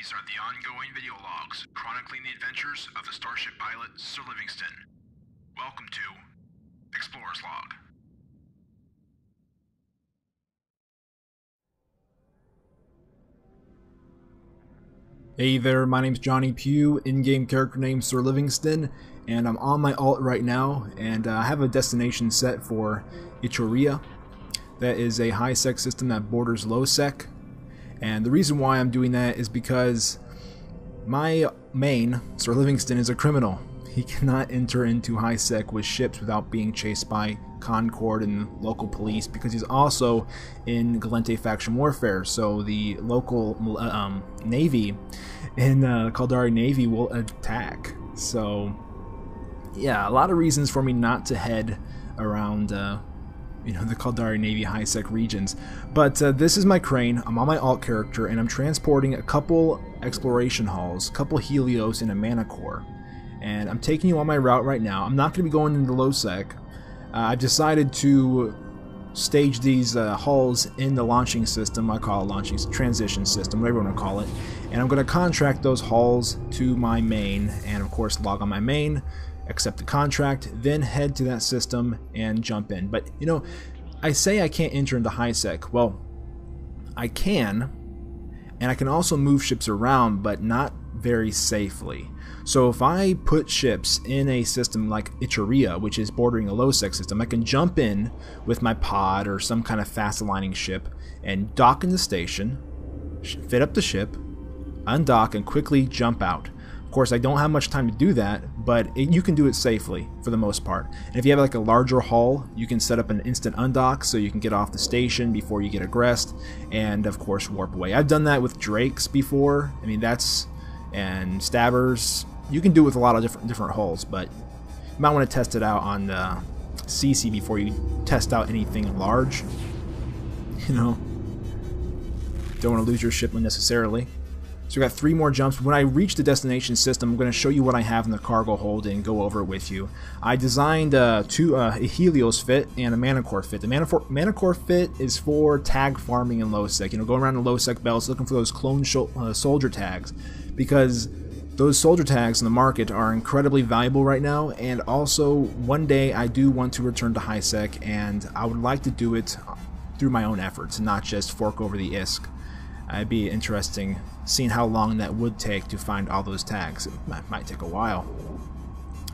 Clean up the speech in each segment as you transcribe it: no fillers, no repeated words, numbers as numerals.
These are the ongoing video logs chronicling the adventures of the starship pilot Sir Livingston. Welcome to Explorer's Log. Hey there, my name's Johnny Pugh, in-game character name Sir Livingston, and I'm on my alt right now, and I have a destination set for Ituria. That is a high-sec system that borders low-sec, and the reason why I'm doing that is because my main, Sir Livingston, is a criminal. He cannot enter into high-sec with ships without being chased by Concord and local police, because he's also in Galente faction warfare, so the local navy in Caldari Navy will attack. So yeah, a lot of reasons for me not to head around the Caldari Navy high-sec regions. But this is my crane. I'm on my alt character, and I'm transporting a couple exploration hulls, a couple Helios, and a mana core. And I'm taking you on my route right now. I'm not going to be going into low-sec. I've decided to stage these hulls in the launching system. I call it launching transition system, whatever you want to call it. And I'm going to contract those hulls to my main, and of course log on my main, accept the contract, then head to that system and jump in. But you know, I say I can't enter into high-sec. Well, I can, and I can also move ships around, but not very safely. So if I put ships in a system like Ituria, which is bordering a low-sec system, I can jump in with my pod or some kind of fast-aligning ship and dock in the station, fit up the ship, undock, and quickly jump out. Of course, I don't have much time to do that, but you can do it safely for the most part. And if you have like a larger hull, you can set up an instant undock so you can get off the station before you get aggressed, and of course warp away. I've done that with Drakes before. I mean, and Stabbers. You can do it with a lot of different hulls, but you might want to test it out on CC before you test out anything large. You know, don't want to lose your ship unnecessarily. So we got 3 more jumps. When I reach the destination system, I'm going to show you what I have in the cargo hold and go over it with you. I designed a Helios fit and a Mana Core fit. The Mana Core fit is for tag farming in low-sec. You know, going around the low-sec belts looking for those clone soldier tags, because those soldier tags in the market are incredibly valuable right now. And also, one day I do want to return to high-sec, and I would like to do it through my own efforts, not just fork over the ISK. It'd be interesting seeing how long that would take to find all those tags. It might take a while.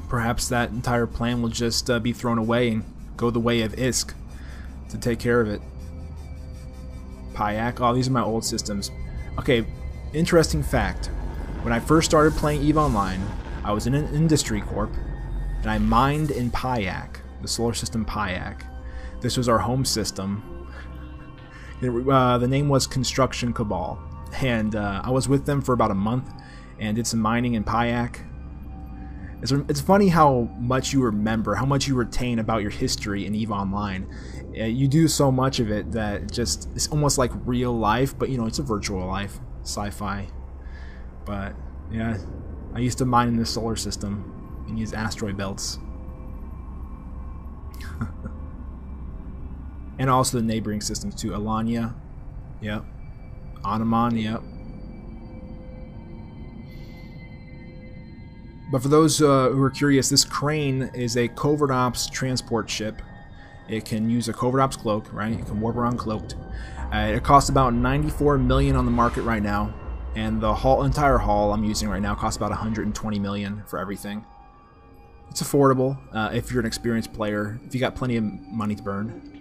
Perhaps that entire plan will just be thrown away and go the way of ISK to take care of it. Payak. Oh, these are my old systems. Okay, interesting fact. When I first started playing EVE Online, I was in an industry corp, and I mined in Payak, the solar system Payak. This was our home system. The name was Construction Cabal, and I was with them for about a month and did some mining in Payak. It's funny how much you remember, how much you retain about your history in EVE Online. You do so much of it that it's almost like real life, but you know, it's a virtual life, sci-fi. But yeah, I used to mine in the solar system and use asteroid belts. And also the neighboring systems too. Alanya, yep. Anaman, yep. But for those who are curious, this crane is a covert ops transport ship. It can use a covert ops cloak, right? It can warp around cloaked. It costs about 94 million on the market right now, and the entire hull I'm using right now costs about 120 million for everything. It's affordable if you're an experienced player, if you got plenty of money to burn.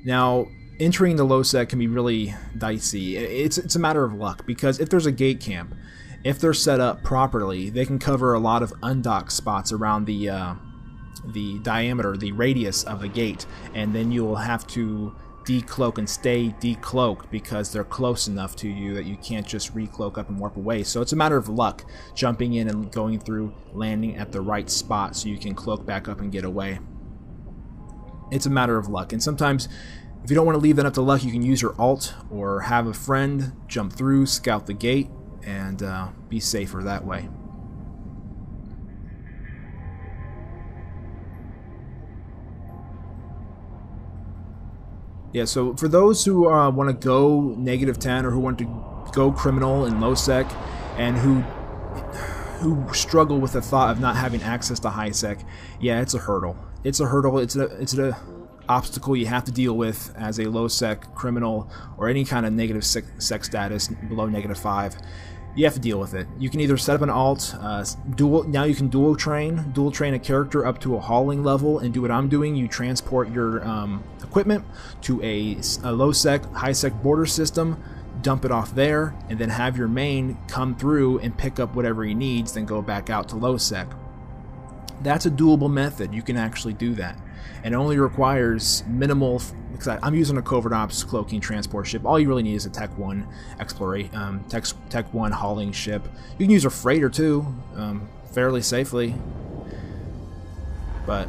Now, entering the low-sec can be really dicey. It's a matter of luck, because if there's a gate camp, if they're set up properly, they can cover a lot of undock spots around the diameter, the radius of the gate, and then you'll have to decloak and stay decloaked because they're close enough to you that you can't just recloak up and warp away. So it's a matter of luck, jumping in and going through, landing at the right spot so you can cloak back up and get away. It's a matter of luck, and sometimes if you don't want to leave that up to luck, you can use your alt or have a friend jump through, scout the gate, and be safer that way. Yeah, so for those who want to go -10 or who want to go criminal in low sec and who struggle with the thought of not having access to high sec, yeah, it's a hurdle. It's a hurdle. It's an obstacle you have to deal with as a low sec criminal or any kind of negative sec status below -5. You have to deal with it. You can either set up an alt, now you can dual train a character up to a hauling level and do what I'm doing. You transport your equipment to a low sec, high sec border system, dump it off there, and then have your main come through and pick up whatever he needs, then go back out to low sec. That's a doable method. You can actually do that. And it only requires minimal, because I'm using a covert ops cloaking transport ship. All you really need is a Tech 1 exploration, Tech 1 hauling ship. You can use a freighter too, fairly safely. But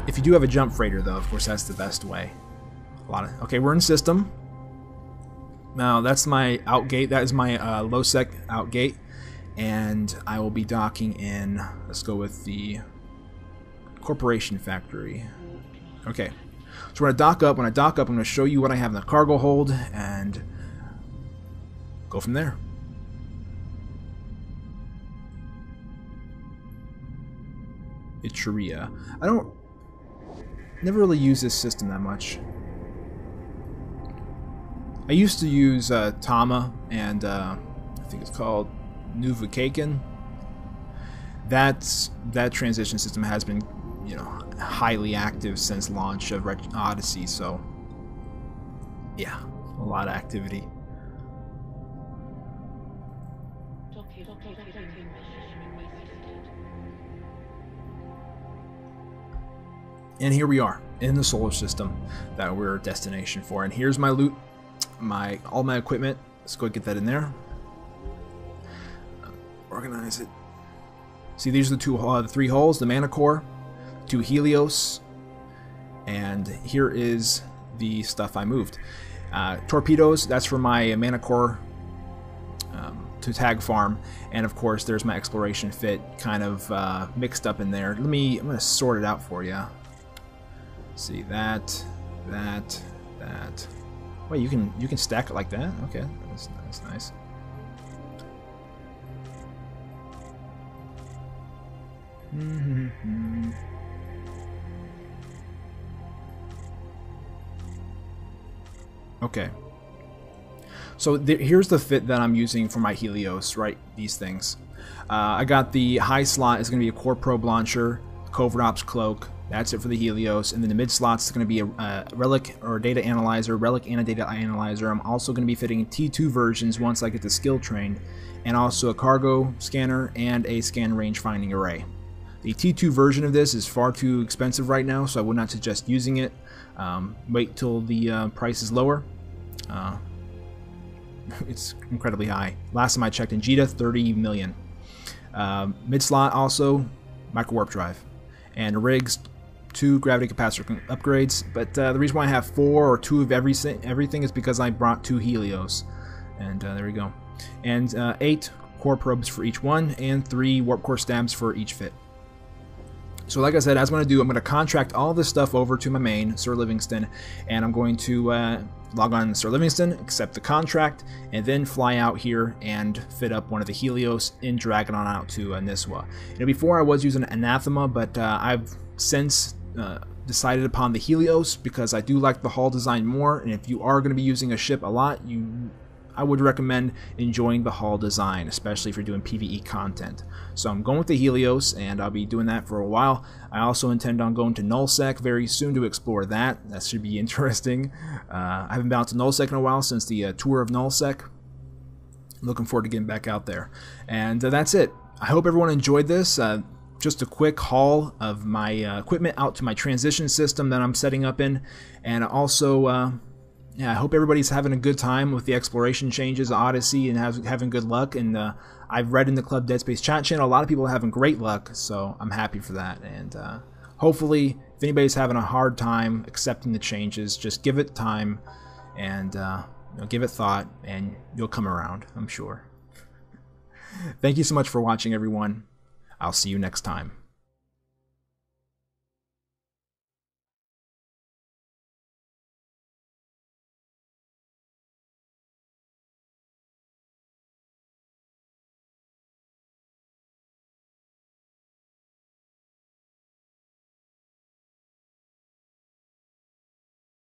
if you do have a jump freighter, though, of course, that's the best way. Okay, we're in system. Now that's my out gate. That is my low sec out gate. And I will be docking in, let's go with the Corporation Factory. Okay, so we're going to dock up. When I dock up, I'm going to show you what I have in the cargo hold and go from there. Itcheria. Never really use this system that much. I used to use Tama and I think it's called Nuvukaken. That transition system has been, you know, highly active since launch of Odyssey, so yeah, a lot of activity. And here we are in the solar system that we're destination for, and here's my loot, all my equipment. Let's go get that in there. Organize it. See, these are the three hulls, the mana core, 2 Helios, and here is the stuff I moved. Torpedoes, that's for my mana core to tag farm, and of course there's my exploration fit kind of mixed up in there. I'm gonna sort it out for you. See, that. Wait, you can stack it like that? Okay, that's nice. Okay, so here's the fit that I'm using for my Helios, right? These things. I got the high slot is going to be a core probe launcher, covert ops cloak. That's it for the Helios, and then the mid slots is going to be a relic or data analyzer, relic and a data analyzer. I'm also going to be fitting T2 versions once I get the skill trained, and also a cargo scanner and a scan range finding array. The T2 version of this is far too expensive right now, so I would not suggest using it. Wait till the price is lower. It's incredibly high. Last time I checked in Jita, 30 million. Mid slot also micro warp drive, and rigs 2 gravity capacitor upgrades. But the reason why I have 4 or 2 of everything is because I brought 2 Helios, and there we go. And 8 core probes for each one, and 3 warp core stabs for each fit. So like I said, as I'm going to do, I'm going to contract all this stuff over to my main, Sir Livingston, and I'm going to log on to Sir Livingston, accept the contract, and then fly out here and fit up one of the Helios and drag it on out to Niswa. You know, before I was using Anathema, but I've since decided upon the Helios because I do like the hull design more, and if you are going to be using a ship a lot, I would recommend enjoying the hull design, especially if you're doing PvE content. So I'm going with the Helios, and I'll be doing that for a while. I also intend on going to Nullsec very soon to explore that. That should be interesting. I haven't been out to Nullsec in a while since the tour of Nullsec. Looking forward to getting back out there. And that's it. I hope everyone enjoyed this. Just a quick haul of my equipment out to my transition system that I'm setting up in, and also yeah, I hope everybody's having a good time with the exploration changes, Odyssey, and having good luck. And I've read in the Club Dead Space chat channel, a lot of people are having great luck, so I'm happy for that. And hopefully, if anybody's having a hard time accepting the changes, just give it time and you know, give it thought, and you'll come around, I'm sure. Thank you so much for watching, everyone. I'll see you next time.